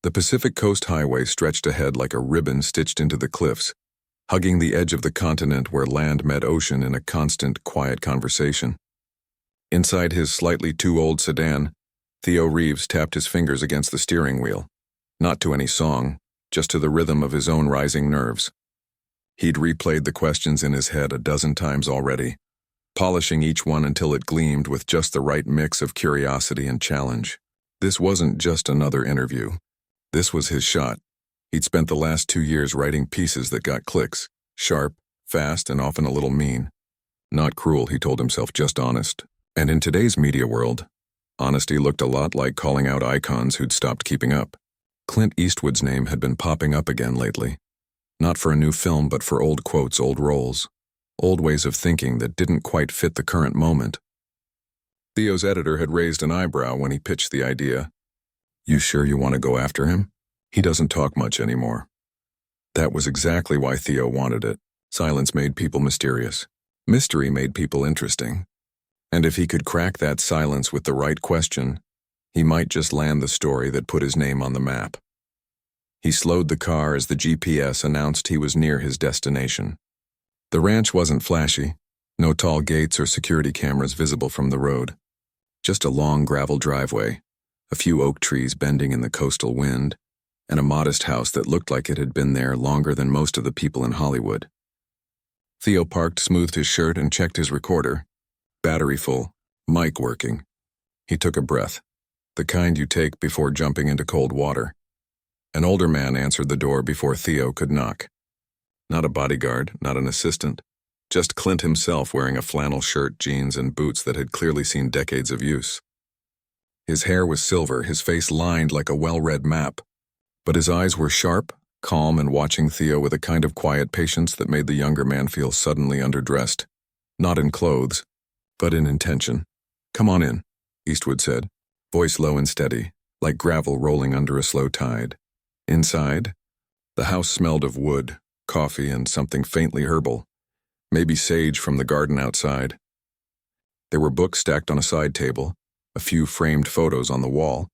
The Pacific Coast Highway stretched ahead like a ribbon stitched into the cliffs, hugging the edge of the continent where land met ocean in a constant, quiet conversation. Inside his slightly too old sedan, Theo Reeves tapped his fingers against the steering wheel, not to any song, just to the rhythm of his own rising nerves. He'd replayed the questions in his head a dozen times already, polishing each one until it gleamed with just the right mix of curiosity and challenge. This wasn't just another interview. This was his shot. He'd spent the last 2 years writing pieces that got clicks, sharp, fast, and often a little mean. Not cruel, he told himself, just honest. And in today's media world, honesty looked a lot like calling out icons who'd stopped keeping up. Clint Eastwood's name had been popping up again lately. Not for a new film, but for old quotes, old roles, old ways of thinking that didn't quite fit the current moment. Theo's editor had raised an eyebrow when he pitched the idea. "You sure you want to go after him? He doesn't talk much anymore." That was exactly why Theo wanted it. Silence made people mysterious. Mystery made people interesting. And if he could crack that silence with the right question, he might just land the story that put his name on the map. He slowed the car as the GPS announced he was near his destination. The ranch wasn't flashy, no tall gates or security cameras visible from the road. Just a long gravel driveway, a few oak trees bending in the coastal wind, and a modest house that looked like it had been there longer than most of the people in Hollywood. Theo parked, smoothed his shirt, and checked his recorder. Battery full, mic working. He took a breath, the kind you take before jumping into cold water. An older man answered the door before Theo could knock. Not a bodyguard, not an assistant, just Clint himself wearing a flannel shirt, jeans, and boots that had clearly seen decades of use. His hair was silver, his face lined like a well-read map, but his eyes were sharp, calm, and watching Theo with a kind of quiet patience that made the younger man feel suddenly underdressed, not in clothes, but in intention. "Come on in," Eastwood said, voice low and steady, like gravel rolling under a slow tide. Inside, the house smelled of wood, coffee, and something faintly herbal, maybe sage from the garden outside. There were books stacked on a side table, a few framed photos on the wall,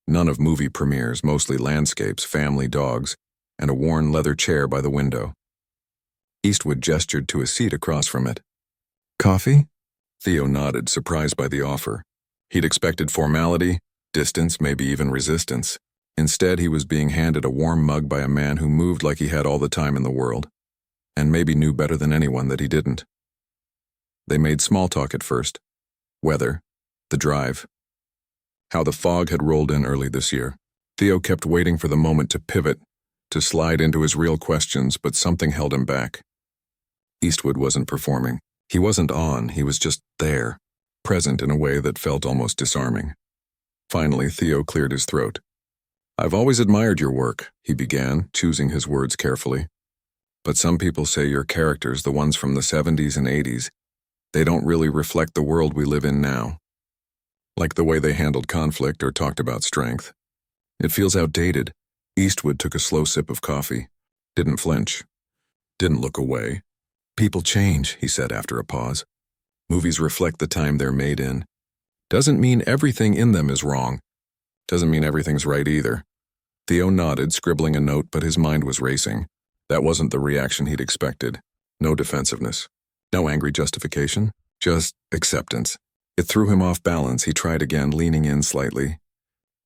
none of movie premieres, mostly landscapes, family, dogs, and a worn leather chair by the window. Eastwood gestured to a seat across from it. "Coffee?" Theo nodded, surprised by the offer. He'd expected formality, distance, maybe even resistance. Instead, he was being handed a warm mug by a man who moved like he had all the time in the world, and maybe knew better than anyone that he didn't. They made small talk at first. Weather, the drive, how the fog had rolled in early this year. Theo kept waiting for the moment to pivot, to slide into his real questions, but something held him back. Eastwood wasn't performing. He wasn't on, he was just there, present in a way that felt almost disarming. Finally, Theo cleared his throat. "I've always admired your work," he began, choosing his words carefully. "But some people say your characters, the ones from the 70s and 80s, they don't really reflect the world we live in now. Like the way they handled conflict or talked about strength. It feels outdated." Eastwood took a slow sip of coffee, didn't flinch, didn't look away. "People change," he said after a pause. "Movies reflect the time they're made in. Doesn't mean everything in them is wrong. Doesn't mean everything's right either." Theo nodded, scribbling a note, but his mind was racing. That wasn't the reaction he'd expected. No defensiveness. No angry justification. Just acceptance. It threw him off balance. He tried again, leaning in slightly.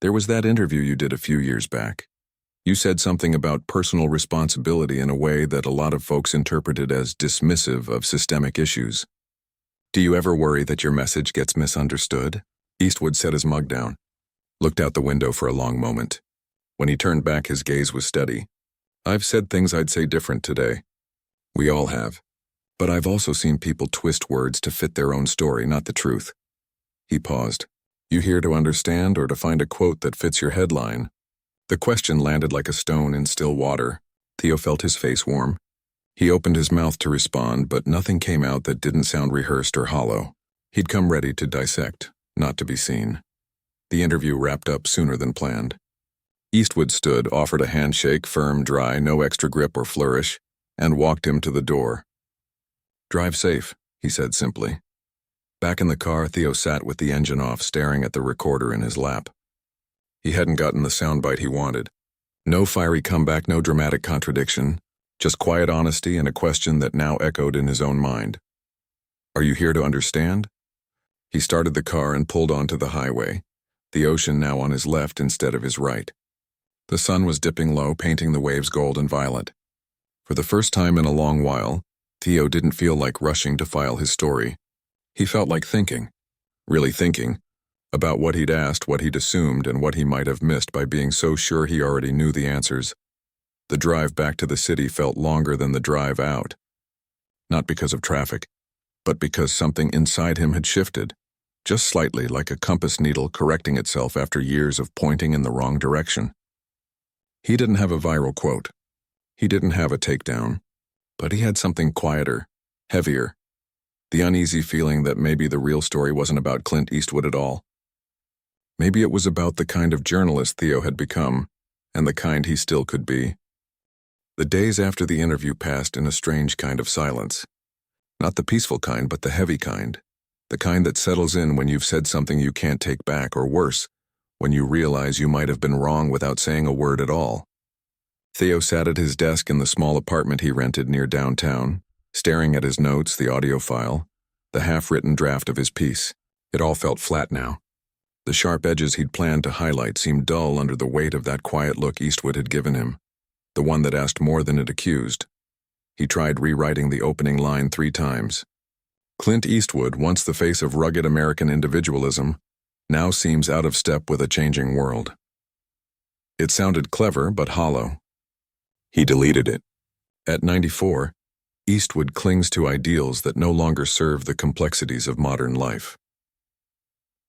"There was that interview you did a few years back. You said something about personal responsibility in a way that a lot of folks interpreted as dismissive of systemic issues. Do you ever worry that your message gets misunderstood?" Eastwood set his mug down, looked out the window for a long moment. When he turned back, his gaze was steady. "I've said things I'd say different today. We all have. But I've also seen people twist words to fit their own story, not the truth." He paused. "You here to understand or to find a quote that fits your headline?" The question landed like a stone in still water. Theo felt his face warm. He opened his mouth to respond, but nothing came out that didn't sound rehearsed or hollow. He'd come ready to dissect, not to be seen. The interview wrapped up sooner than planned. Eastwood stood, offered a handshake, firm, dry, no extra grip or flourish, and walked him to the door. "Drive safe," he said simply. Back in the car, Theo sat with the engine off, staring at the recorder in his lap. He hadn't gotten the soundbite he wanted, No fiery comeback, no dramatic contradiction, just quiet honesty and a question that now echoed in his own mind. Are you here to understand? He started the car and pulled onto the highway, the ocean now on his left instead of his right. The sun was dipping low, painting the waves gold and violet. For the first time in a long while, Theo didn't feel like rushing to file his story. He felt like thinking, really thinking, about what he'd asked, what he'd assumed, and what he might have missed by being so sure he already knew the answers. The drive back to the city felt longer than the drive out. Not because of traffic, but because something inside him had shifted, just slightly, like a compass needle correcting itself after years of pointing in the wrong direction. He didn't have a viral quote. He didn't have a takedown, but he had something quieter, heavier. The uneasy feeling that maybe the real story wasn't about Clint Eastwood at all. Maybe it was about the kind of journalist Theo had become, and the kind he still could be. The days after the interview passed in a strange kind of silence. Not the peaceful kind, but the heavy kind. The kind that settles in when you've said something you can't take back, or worse, when you realize you might have been wrong without saying a word at all. Theo sat at his desk in the small apartment he rented near downtown, staring at his notes, the audio file, the half-written draft of his piece. It all felt flat now. The sharp edges he'd planned to highlight seemed dull under the weight of that quiet look Eastwood had given him, the one that asked more than it accused. He tried rewriting the opening line 3 times. Clint Eastwood, once the face of rugged American individualism, now seems out of step with a changing world. It sounded clever but hollow. He deleted it. At 94, Eastwood clings to ideals that no longer serve the complexities of modern life.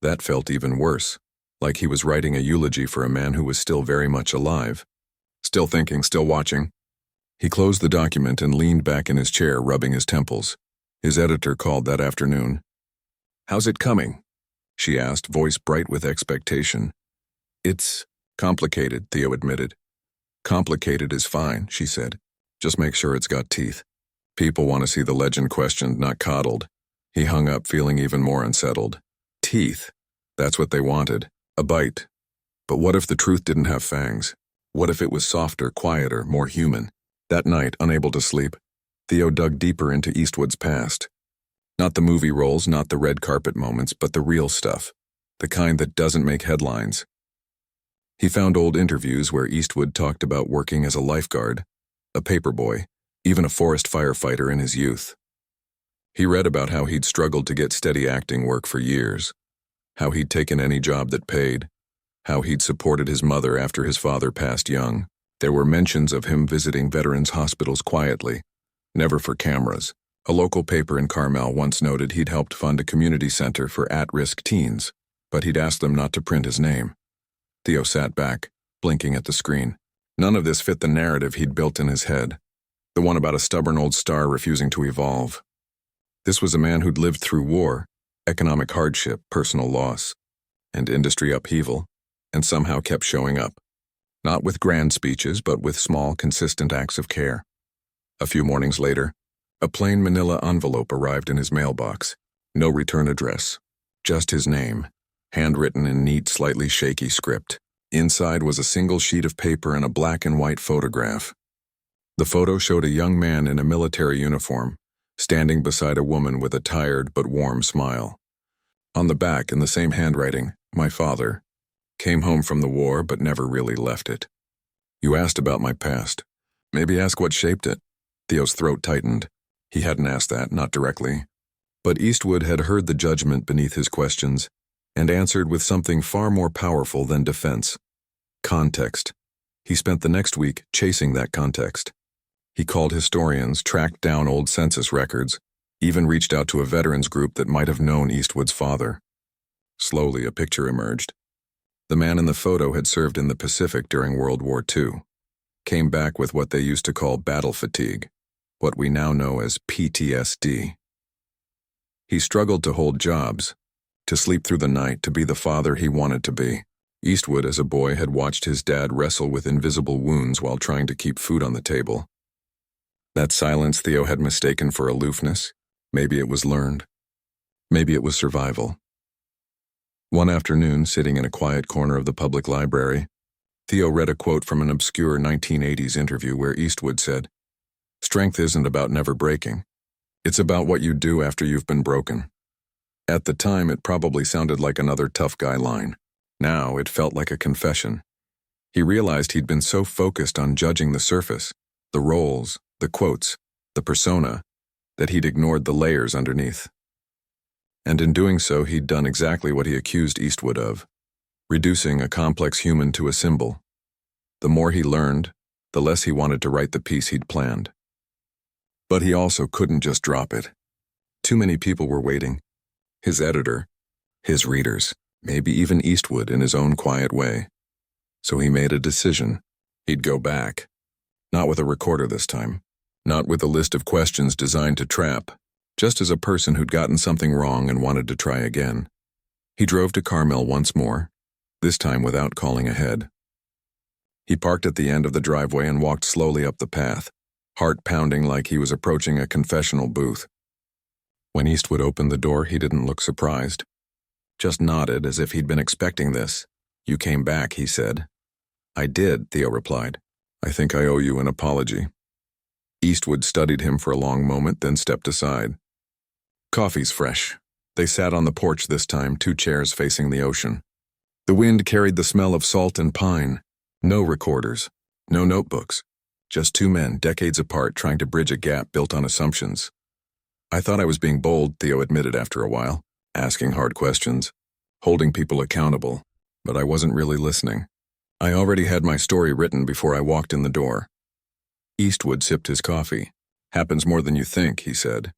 That felt even worse, like he was writing a eulogy for a man who was still very much alive. Still thinking, still watching. He closed the document and leaned back in his chair, rubbing his temples. His editor called that afternoon. "How's it coming?" she asked, voice bright with expectation. "It's complicated," Theo admitted. "Complicated is fine," she said. "Just make sure it's got teeth. People want to see the legend questioned, not coddled." He hung up, feeling even more unsettled. Teeth. That's what they wanted. A bite. But what if the truth didn't have fangs? What if it was softer, quieter, more human? That night, unable to sleep, Theo dug deeper into Eastwood's past. Not the movie roles, not the red carpet moments, but the real stuff. The kind that doesn't make headlines. He found old interviews where Eastwood talked about working as a lifeguard, a paperboy, even a forest firefighter in his youth. He read about how he'd struggled to get steady acting work for years, how he'd taken any job that paid, how he'd supported his mother after his father passed young. There were mentions of him visiting veterans' hospitals quietly, never for cameras. A local paper in Carmel once noted he'd helped fund a community center for at-risk teens, but he'd asked them not to print his name. Theo sat back, blinking at the screen. None of this fit the narrative he'd built in his head, the one about a stubborn old star refusing to evolve. This was a man who'd lived through war, economic hardship, personal loss, and industry upheaval, and somehow kept showing up. Not with grand speeches, but with small, consistent acts of care. A few mornings later, a plain manila envelope arrived in his mailbox. No return address. Just his name, handwritten in neat, slightly shaky script. Inside was a single sheet of paper and a black and white photograph. The photo showed a young man in a military uniform, standing beside a woman with a tired but warm smile. On the back, in the same handwriting, "My father. Came home from the war but never really left it." "You asked about my past. Maybe ask what shaped it." Theo's throat tightened. He hadn't asked that, not directly. But Eastwood had heard the judgment beneath his questions and answered with something far more powerful than defense. Context. He spent the next week chasing that context. He called historians, tracked down old census records, even reached out to a veterans group that might have known Eastwood's father. Slowly, a picture emerged. The man in the photo had served in the Pacific during World War II. Came back with what they used to call battle fatigue, what we now know as PTSD. He struggled to hold jobs, to sleep through the night, to be the father he wanted to be. Eastwood, as a boy, had watched his dad wrestle with invisible wounds while trying to keep food on the table. That silence Theo had mistaken for aloofness. Maybe it was learned. Maybe it was survival. One afternoon, sitting in a quiet corner of the public library, Theo read a quote from an obscure 1980s interview where Eastwood said, "Strength isn't about never breaking. It's about what you do after you've been broken." At the time, it probably sounded like another tough guy line. Now, it felt like a confession. He realized he'd been so focused on judging the surface, the roles, the quotes, the persona, that he'd ignored the layers underneath. And in doing so, he'd done exactly what he accused Eastwood of, reducing a complex human to a symbol. The more he learned, the less he wanted to write the piece he'd planned. But he also couldn't just drop it. Too many people were waiting. His editor, his readers, maybe even Eastwood in his own quiet way. So he made a decision. He'd go back. Not with a recorder this time. Not with a list of questions designed to trap. Just as a person who'd gotten something wrong and wanted to try again. He drove to Carmel once more, this time without calling ahead. He parked at the end of the driveway and walked slowly up the path, heart pounding like he was approaching a confessional booth. When Eastwood opened the door, he didn't look surprised. Just nodded as if he'd been expecting this. "You came back," he said. "I did," Theo replied. "I think I owe you an apology." Eastwood studied him for a long moment, then stepped aside. "Coffee's fresh." They sat on the porch this time, 2 chairs facing the ocean. The wind carried the smell of salt and pine. No recorders, no notebooks. Just 2 men, decades apart, trying to bridge a gap built on assumptions. "I thought I was being bold," Theo admitted after a while, asking hard questions, holding people accountable, but I wasn't really listening. I already had my story written before I walked in the door. Eastwood sipped his coffee. "Happens more than you think," he said.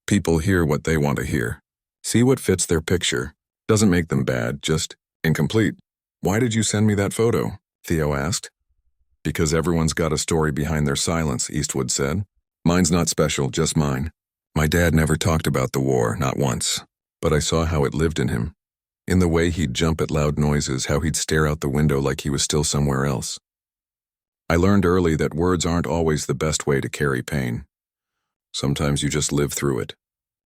"People hear what they want to hear. See what fits their picture. Doesn't make them bad, just incomplete." "Why did you send me that photo?" Theo asked. "Because everyone's got a story behind their silence," Eastwood said. "Mine's not special, just mine. My dad never talked about the war, not once. But I saw how it lived in him. In the way he'd jump at loud noises, how he'd stare out the window like he was still somewhere else. I learned early that words aren't always the best way to carry pain. Sometimes you just live through it.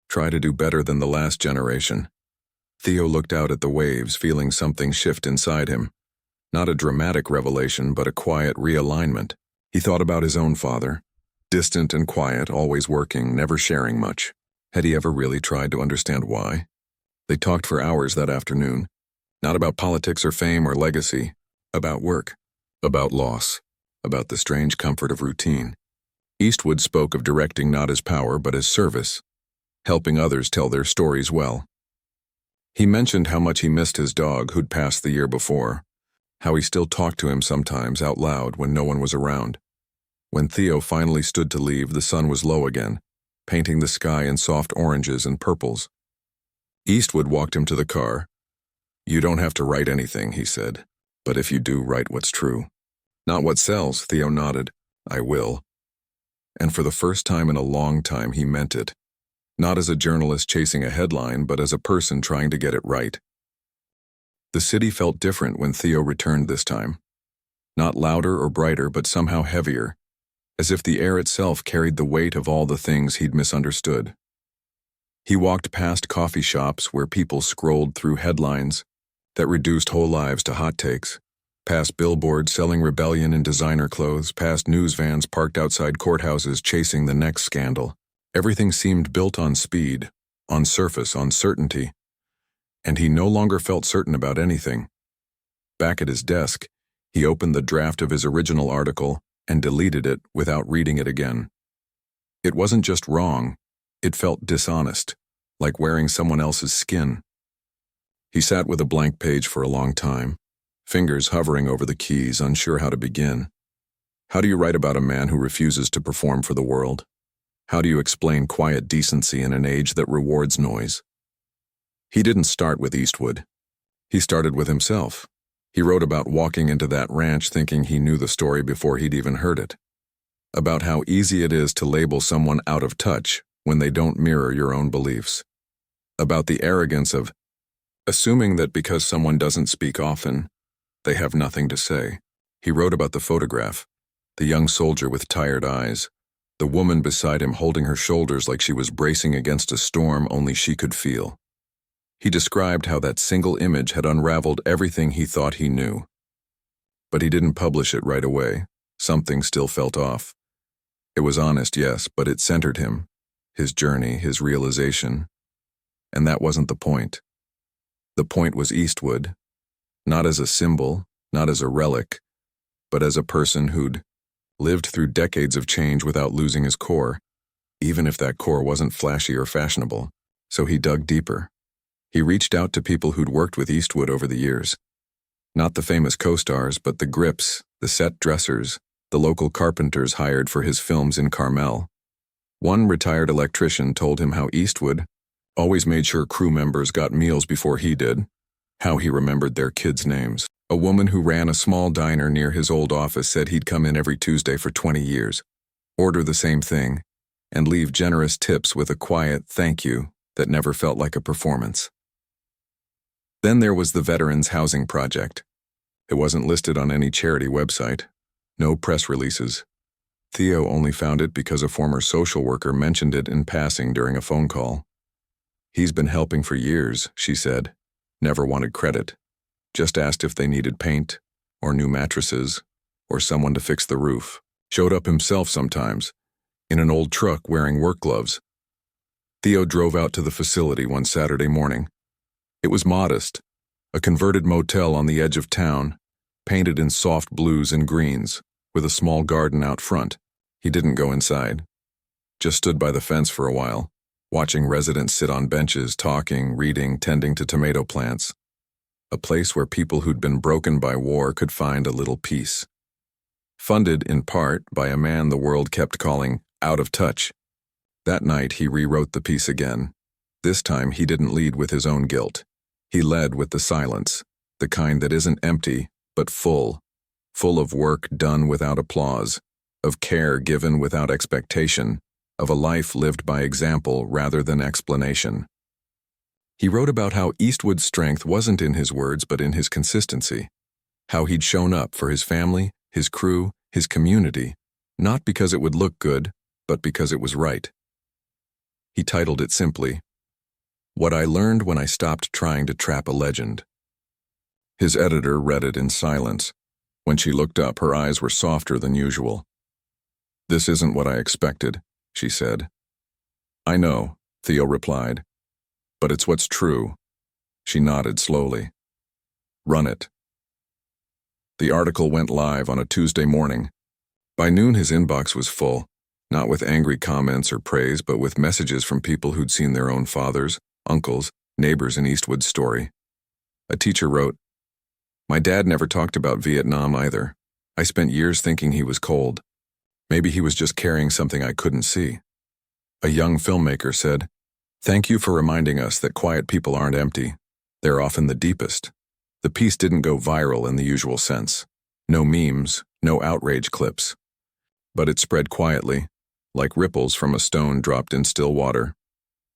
Try to do better than the last generation." Theo looked out at the waves, feeling something shift inside him. Not a dramatic revelation, but a quiet realignment. He thought about his own father. Distant and quiet, always working, never sharing much. Had he ever really tried to understand why? They talked for hours that afternoon. Not about politics or fame or legacy. About work. About loss. About the strange comfort of routine. Eastwood spoke of directing not as power but as service. Helping others tell their stories well. He mentioned how much he missed his dog who'd passed the year before. How he still talked to him sometimes out loud when no one was around. When Theo finally stood to leave, the sun was low again, painting the sky in soft oranges and purples. Eastwood walked him to the car. "You don't have to write anything," he said. "But if you do, write what's true." "Not what sells," Theo nodded. "I will." And for the first time in a long time, he meant it. Not as a journalist chasing a headline, but as a person trying to get it right. The city felt different when Theo returned this time. Not louder or brighter, but somehow heavier, as if the air itself carried the weight of all the things he'd misunderstood. He walked past coffee shops where people scrolled through headlines that reduced whole lives to hot takes, past billboards selling rebellion in designer clothes, past news vans parked outside courthouses chasing the next scandal. Everything seemed built on speed, on surface, on certainty, and he no longer felt certain about anything. Back at his desk, he opened the draft of his original article and deleted it without reading it again. It wasn't just wrong, it felt dishonest, like wearing someone else's skin. He sat with a blank page for a long time, fingers hovering over the keys, unsure how to begin. How do you write about a man who refuses to perform for the world? How do you explain quiet decency in an age that rewards noise? He didn't start with Eastwood. He started with himself. He wrote about walking into that ranch thinking he knew the story before he'd even heard it. About how easy it is to label someone out of touch when they don't mirror your own beliefs. About the arrogance of assuming that because someone doesn't speak often, they have nothing to say. He wrote about the photograph, the young soldier with tired eyes, the woman beside him holding her shoulders like she was bracing against a storm only she could feel. He described how that single image had unraveled everything he thought he knew. But he didn't publish it right away. Something still felt off. It was honest, yes, but it centered him, his journey, his realization. And that wasn't the point. The point was Eastwood, not as a symbol, not as a relic, but as a person who'd lived through decades of change without losing his core, even if that core wasn't flashy or fashionable. So he dug deeper. He reached out to people who'd worked with Eastwood over the years. Not the famous co-stars, but the grips, the set dressers, the local carpenters hired for his films in Carmel. One retired electrician told him how Eastwood always made sure crew members got meals before he did, how he remembered their kids' names. A woman who ran a small diner near his old office said he'd come in every Tuesday for 20 years, order the same thing, and leave generous tips with a quiet thank you that never felt like a performance. Then there was the Veterans Housing Project. It wasn't listed on any charity website. No press releases. Theo only found it because a former social worker mentioned it in passing during a phone call. He's been helping for years, she said. Never wanted credit. Just asked if they needed paint, or new mattresses, or someone to fix the roof. Showed up himself sometimes, in an old truck wearing work gloves. Theo drove out to the facility one Saturday morning. It was modest, a converted motel on the edge of town, painted in soft blues and greens, with a small garden out front. He didn't go inside. Just stood by the fence for a while, watching residents sit on benches, talking, reading, tending to tomato plants. A place where people who'd been broken by war could find a little peace. Funded, in part, by a man the world kept calling out of touch. That night he rewrote the piece again. This time he didn't lead with his own guilt. He led with the silence, the kind that isn't empty, but full of work done without applause, of care given without expectation, of a life lived by example rather than explanation. He wrote about how Eastwood's strength wasn't in his words but in his consistency, how he'd shown up for his family, his crew, his community, not because it would look good, but because it was right. He titled it simply, "What I Learned When I Stopped Trying to Trap a Legend." His editor read it in silence. When she looked up, her eyes were softer than usual. "This isn't what I expected," she said. "I know," Theo replied. "But it's what's true." She nodded slowly. "Run it." The article went live on a Tuesday morning. By noon his inbox was full, not with angry comments or praise, but with messages from people who'd seen their own fathers, uncles, neighbors in Eastwood's story. A teacher wrote, "My dad never talked about Vietnam either. I spent years thinking he was cold. Maybe he was just carrying something I couldn't see." A young filmmaker said, "Thank you for reminding us that quiet people aren't empty. They're often the deepest." The piece didn't go viral in the usual sense. No memes, no outrage clips. But it spread quietly, like ripples from a stone dropped in still water.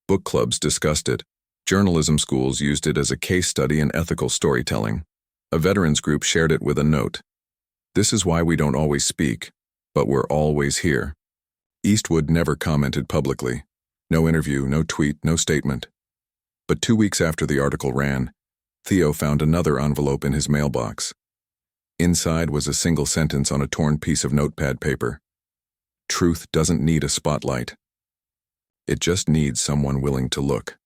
Book clubs discussed it. Journalism schools used it as a case study in ethical storytelling. A veterans group shared it with a note. "This is why we don't always speak, but we're always here." Eastwood never commented publicly. No interview, no tweet, no statement. But 2 weeks after the article ran, Theo found another envelope in his mailbox. Inside was a single sentence on a torn piece of notepad paper. "Truth doesn't need a spotlight. It just needs someone willing to look."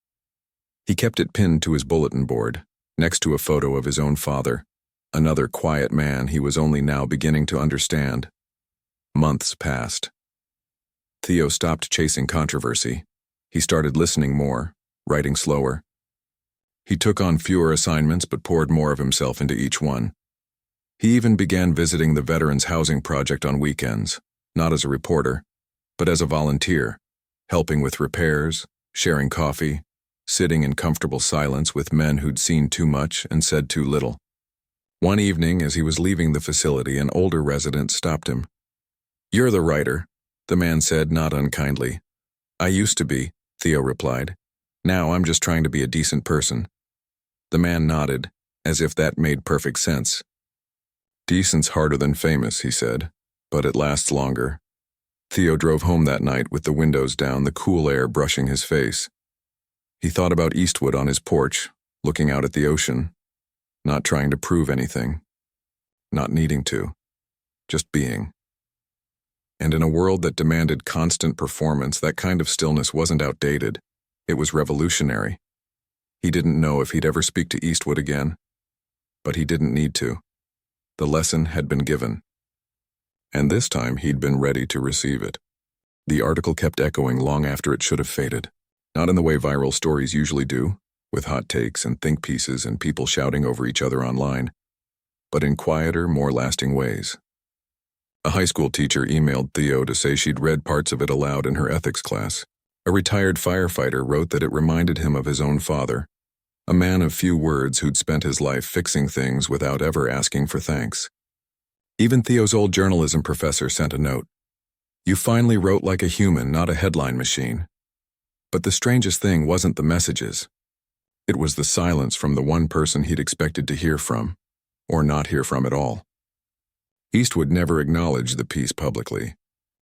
He kept it pinned to his bulletin board, next to a photo of his own father, another quiet man he was only now beginning to understand. Months passed. Theo stopped chasing controversy. He started listening more, writing slower. He took on fewer assignments but poured more of himself into each one. He even began visiting the Veterans Housing Project on weekends, not as a reporter, but as a volunteer, helping with repairs, sharing coffee, sitting in comfortable silence with men who'd seen too much and said too little. One evening, as he was leaving the facility, an older resident stopped him. "You're the writer," the man said, not unkindly. "I used to be," Theo replied. "Now I'm just trying to be a decent person." The man nodded, as if that made perfect sense. "Decent's harder than famous," he said, "but it lasts longer." Theo drove home that night with the windows down, the cool air brushing his face. He thought about Eastwood on his porch, looking out at the ocean, not trying to prove anything. not needing to, just being. And in a world that demanded constant performance, that kind of stillness wasn't outdated. It was revolutionary. He didn't know if he'd ever speak to Eastwood again, but he didn't need to. The lesson had been given. And this time he'd been ready to receive it. The article kept echoing long after it should have faded. Not in the way viral stories usually do, with hot takes and think pieces and people shouting over each other online, but in quieter, more lasting ways. A high school teacher emailed Theo to say she'd read parts of it aloud in her ethics class. A retired firefighter wrote that it reminded him of his own father, a man of few words who'd spent his life fixing things without ever asking for thanks. Even Theo's old journalism professor sent a note. "You finally wrote like a human, not a headline machine." But the strangest thing wasn't the messages. It was the silence from the one person he'd expected to hear from, or not hear from at all. Eastwood never acknowledged the piece publicly.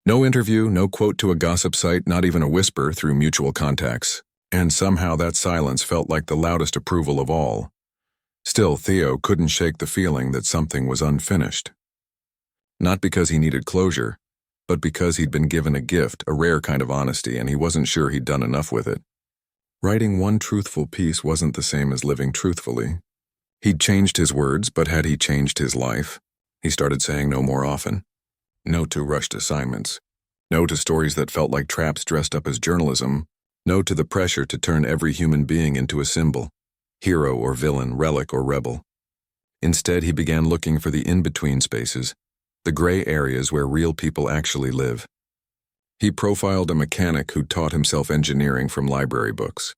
No interview, no quote to a gossip site, not even a whisper through mutual contacts. And somehow that silence felt like the loudest approval of all. Still, Theo couldn't shake the feeling that something was unfinished. Not because he needed closure, but because he'd been given a gift, a rare kind of honesty, and he wasn't sure he'd done enough with it. Writing one truthful piece wasn't the same as living truthfully. He'd changed his words, but had he changed his life? He started saying no more often. No to rushed assignments. No to stories that felt like traps dressed up as journalism. No to the pressure to turn every human being into a symbol, hero or villain, relic or rebel. Instead, he began looking for the in-between spaces, the gray areas where real people actually live. He profiled a mechanic who taught himself engineering from library books.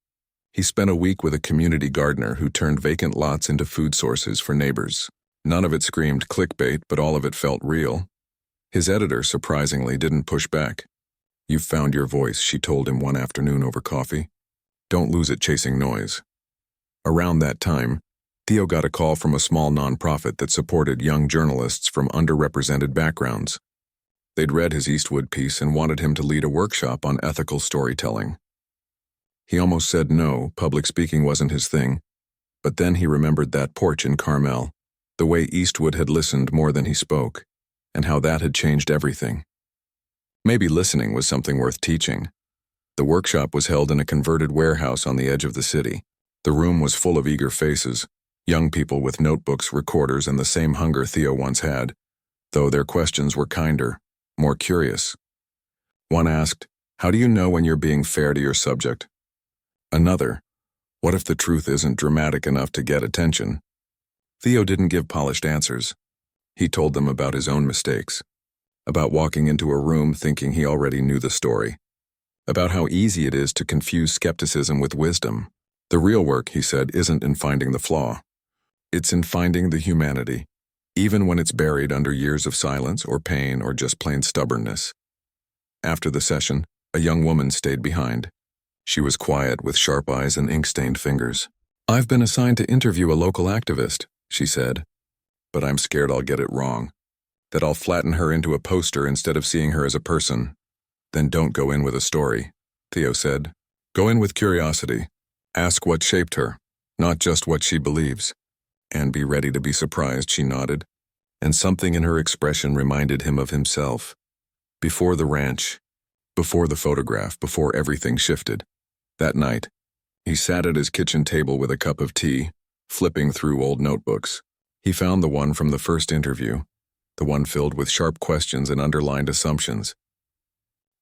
He spent a week with a community gardener who turned vacant lots into food sources for neighbors. None of it screamed clickbait, but all of it felt real. His editor, surprisingly, didn't push back. "You've found your voice," she told him one afternoon over coffee. "Don't lose it chasing noise." Around that time, Theo got a call from a small nonprofit that supported young journalists from underrepresented backgrounds. They'd read his Eastwood piece and wanted him to lead a workshop on ethical storytelling. He almost said no, public speaking wasn't his thing, but then he remembered that porch in Carmel, the way Eastwood had listened more than he spoke, and how that had changed everything. Maybe listening was something worth teaching. The workshop was held in a converted warehouse on the edge of the city. The room was full of eager faces, young people with notebooks, recorders, and the same hunger Theo once had, though their questions were kinder, more curious. One asked, "How do you know when you're being fair to your subject?" Another, "What if the truth isn't dramatic enough to get attention?" Theo didn't give polished answers. He told them about his own mistakes, about walking into a room thinking he already knew the story, about how easy it is to confuse skepticism with wisdom. The real work, he said, isn't in finding the flaw. It's in finding the humanity, even when it's buried under years of silence or pain or just plain stubbornness. After the session, a young woman stayed behind. She was quiet with sharp eyes and ink-stained fingers. "I've been assigned to interview a local activist," she said, "but I'm scared I'll get it wrong, that I'll flatten her into a poster instead of seeing her as a person." "Then don't go in with a story," Theo said. "Go in with curiosity. Ask what shaped her, not just what she believes. And be ready to be surprised," she nodded, and something in her expression reminded him of himself. Before the ranch, before the photograph, before everything shifted. That night, he sat at his kitchen table with a cup of tea, flipping through old notebooks. He found the one from the first interview, the one filled with sharp questions and underlined assumptions.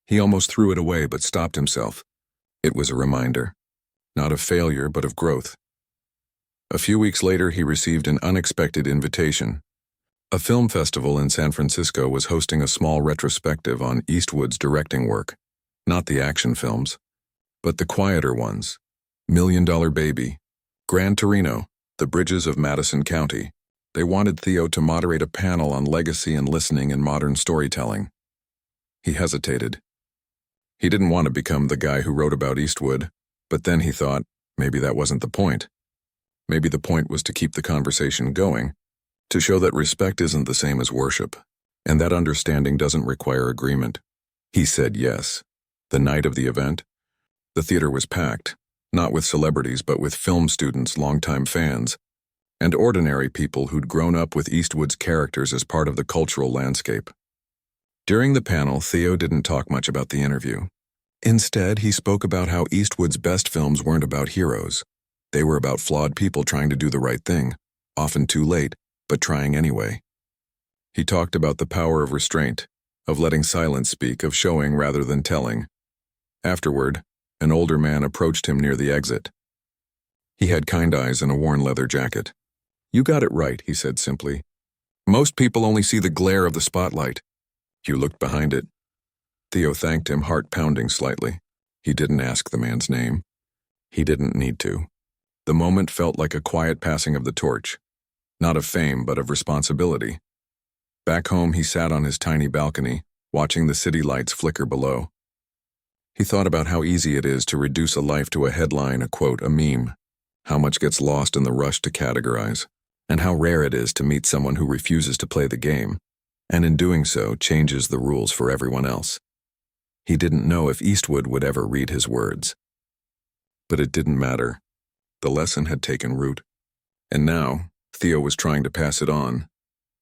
He almost threw it away but stopped himself. It was a reminder, not of failure but of growth. A few weeks later, he received an unexpected invitation. A film festival in San Francisco was hosting a small retrospective on Eastwood's directing work, not the action films, but the quieter ones. Million Dollar Baby, Gran Torino, The Bridges of Madison County. They wanted Theo to moderate a panel on legacy and listening in modern storytelling. He hesitated. He didn't want to become the guy who wrote about Eastwood, but then he thought, maybe that wasn't the point. Maybe the point was to keep the conversation going, to show that respect isn't the same as worship, and that understanding doesn't require agreement. He said yes. The night of the event, the theater was packed, not with celebrities but with film students, longtime fans, and ordinary people who'd grown up with Eastwood's characters as part of the cultural landscape. During the panel, Theo didn't talk much about the interview. Instead, he spoke about how Eastwood's best films weren't about heroes. They were about flawed people trying to do the right thing, often too late, but trying anyway. He talked about the power of restraint, of letting silence speak, of showing rather than telling. Afterward, an older man approached him near the exit. He had kind eyes and a worn leather jacket. "You got it right," he said simply. "Most people only see the glare of the spotlight." You looked behind it. Theo thanked him, heart pounding slightly. He didn't ask the man's name. He didn't need to. The moment felt like a quiet passing of the torch. Not of fame, but of responsibility. Back home, he sat on his tiny balcony, watching the city lights flicker below. He thought about how easy it is to reduce a life to a headline, a quote, a meme, how much gets lost in the rush to categorize, and how rare it is to meet someone who refuses to play the game, and in doing so changes the rules for everyone else. He didn't know if Eastwood would ever read his words. But it didn't matter. The lesson had taken root. And now, Theo was trying to pass it on,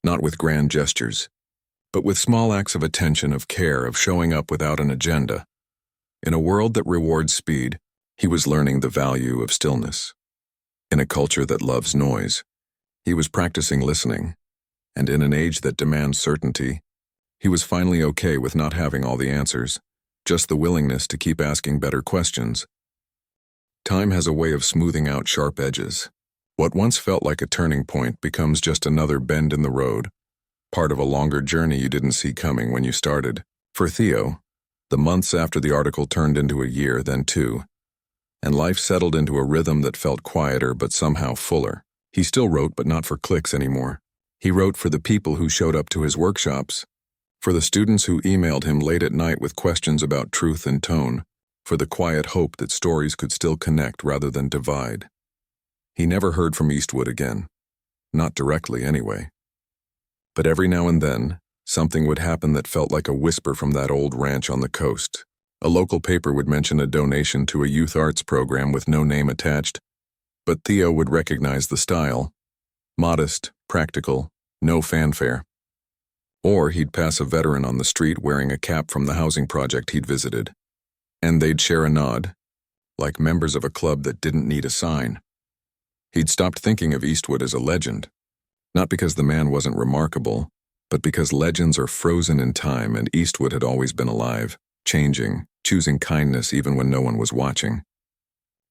not with grand gestures, but with small acts of attention, of care, of showing up without an agenda. In a world that rewards speed, he was learning the value of stillness. In a culture that loves noise, he was practicing listening. And in an age that demands certainty, he was finally okay with not having all the answers, just the willingness to keep asking better questions. Time has a way of smoothing out sharp edges. What once felt like a turning point becomes just another bend in the road, part of a longer journey you didn't see coming when you started. For Theo, the months after the article turned into a year, then two, and life settled into a rhythm that felt quieter but somehow fuller. He still wrote, but not for clicks anymore. He wrote for the people who showed up to his workshops, for the students who emailed him late at night with questions about truth and tone, for the quiet hope that stories could still connect rather than divide. He never heard from Eastwood again. Not directly, anyway. But every now and then, something would happen that felt like a whisper from that old ranch on the coast. A local paper would mention a donation to a youth arts program with no name attached, but Theo would recognize the style. Modest, practical, no fanfare. Or he'd pass a veteran on the street wearing a cap from the housing project he'd visited, and they'd share a nod, like members of a club that didn't need a sign. He'd stopped thinking of Eastwood as a legend, not because the man wasn't remarkable, but because legends are frozen in time and Eastwood had always been alive, changing, choosing kindness even when no one was watching.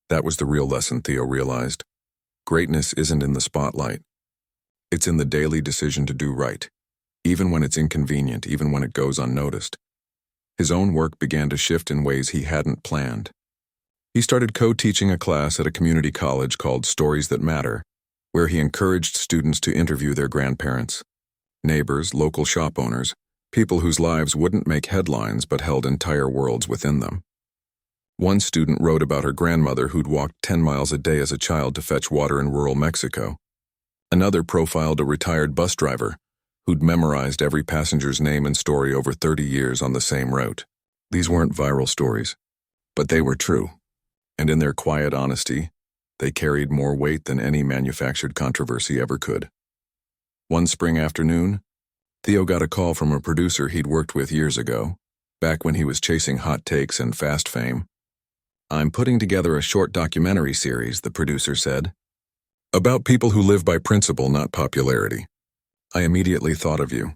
That was the real lesson, Theo realized. Greatness isn't in the spotlight. It's in the daily decision to do right, even when it's inconvenient, even when it goes unnoticed. His own work began to shift in ways he hadn't planned. He started co-teaching a class at a community college called Stories That Matter, where he encouraged students to interview their grandparents, neighbors, local shop owners, people whose lives wouldn't make headlines but held entire worlds within them. One student wrote about her grandmother who'd walked 10 miles a day as a child to fetch water in rural Mexico. Another profiled a retired bus driver who'd memorized every passenger's name and story over 30 years on the same route. These weren't viral stories, but they were true. And in their quiet honesty, they carried more weight than any manufactured controversy ever could. One spring afternoon, Theo got a call from a producer he'd worked with years ago, back when he was chasing hot takes and fast fame. "I'm putting together a short documentary series," the producer said, "about people who live by principle, not popularity. I immediately thought of you.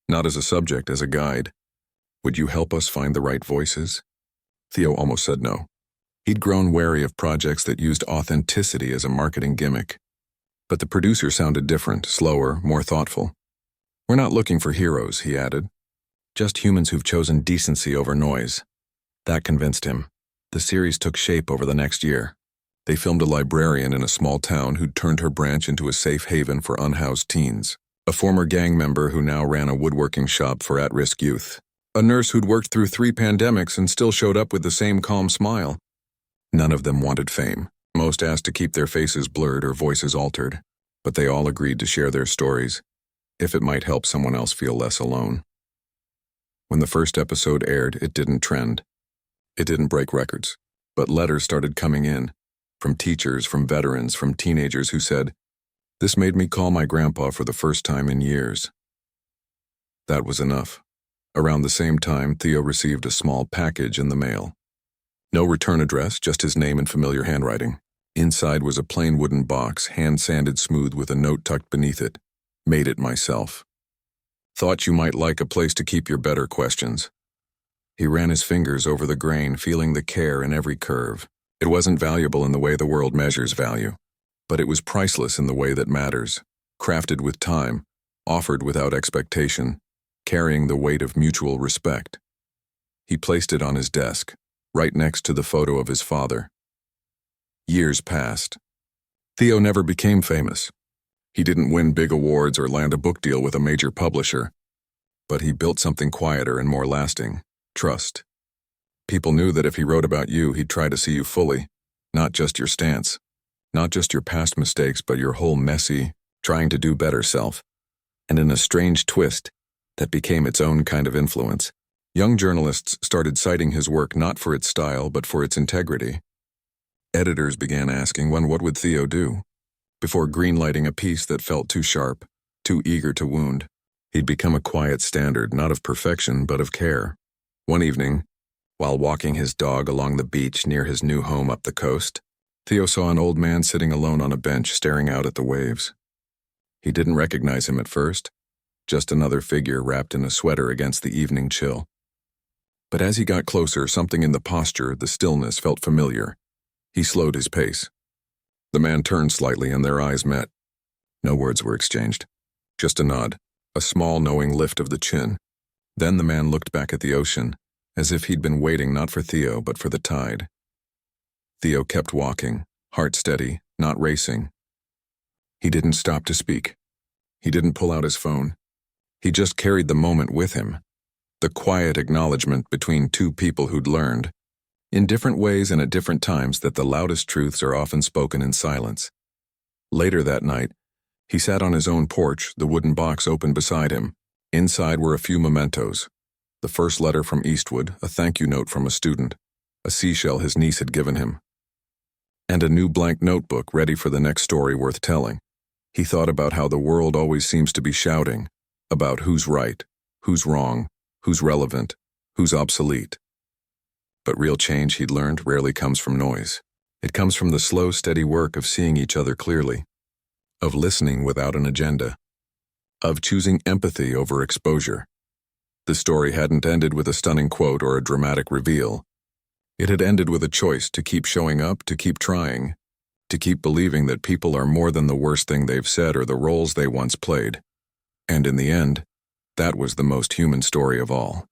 Not as a subject, as a guide. Would you help us find the right voices?" Theo almost said no. He'd grown wary of projects that used authenticity as a marketing gimmick. But the producer sounded different, slower, more thoughtful. "We're not looking for heroes," he added. "Just humans who've chosen decency over noise." That convinced him. The series took shape over the next year. They filmed a librarian in a small town who'd turned her branch into a safe haven for unhoused teens, a former gang member who now ran a woodworking shop for at-risk youth, a nurse who'd worked through 3 pandemics and still showed up with the same calm smile. None of them wanted fame. Most asked to keep their faces blurred or voices altered, but they all agreed to share their stories, if it might help someone else feel less alone. When the first episode aired, it didn't trend. It didn't break records, but letters started coming in, from teachers, from veterans, from teenagers who said, This made me call my grandpa for the first time in years. That was enough. Around the same time, Theo received a small package in the mail. No return address, just his name in familiar handwriting. Inside was a plain wooden box, hand-sanded smooth with a note tucked beneath it. Made it myself. Thought you might like a place to keep your better questions. He ran his fingers over the grain, feeling the care in every curve. It wasn't valuable in the way the world measures value, but it was priceless in the way that matters. Crafted with time, offered without expectation, carrying the weight of mutual respect. He placed it on his desk, right next to the photo of his father. Years passed. Theo never became famous. He didn't win big awards or land a book deal with a major publisher, but he built something quieter and more lasting: trust. People knew that if he wrote about you, he'd try to see you fully, not just your stance, not just your past mistakes, but your whole messy, trying to do better self. And in a strange twist that became its own kind of influence, young journalists started citing his work not for its style, but for its integrity. Editors began asking, what would Theo do? Before greenlighting a piece that felt too sharp, too eager to wound, he'd become a quiet standard, not of perfection, but of care. One evening, while walking his dog along the beach near his new home up the coast, Theo saw an old man sitting alone on a bench staring out at the waves. He didn't recognize him at first, just another figure wrapped in a sweater against the evening chill. But as he got closer, something in the posture, the stillness, felt familiar. He slowed his pace. The man turned slightly and their eyes met. No words were exchanged. Just a nod, a small knowing lift of the chin. Then the man looked back at the ocean, as if he'd been waiting not for Theo, but for the tide. Theo kept walking, heart steady, not racing. He didn't stop to speak. He didn't pull out his phone. He just carried the moment with him. The quiet acknowledgement between two people who'd learned, in different ways and at different times, that the loudest truths are often spoken in silence. Later that night, he sat on his own porch, the wooden box open beside him. Inside were a few mementos. The first letter from Eastwood, a thank you note from a student, a seashell his niece had given him, and a new blank notebook ready for the next story worth telling. He thought about how the world always seems to be shouting, about who's right, who's wrong, who's relevant, who's obsolete. But real change, he'd learned, rarely comes from noise. It comes from the slow, steady work of seeing each other clearly, of listening without an agenda, of choosing empathy over exposure. The story hadn't ended with a stunning quote or a dramatic reveal. It had ended with a choice to keep showing up, to keep trying, to keep believing that people are more than the worst thing they've said or the roles they once played. And in the end, that was the most human story of all.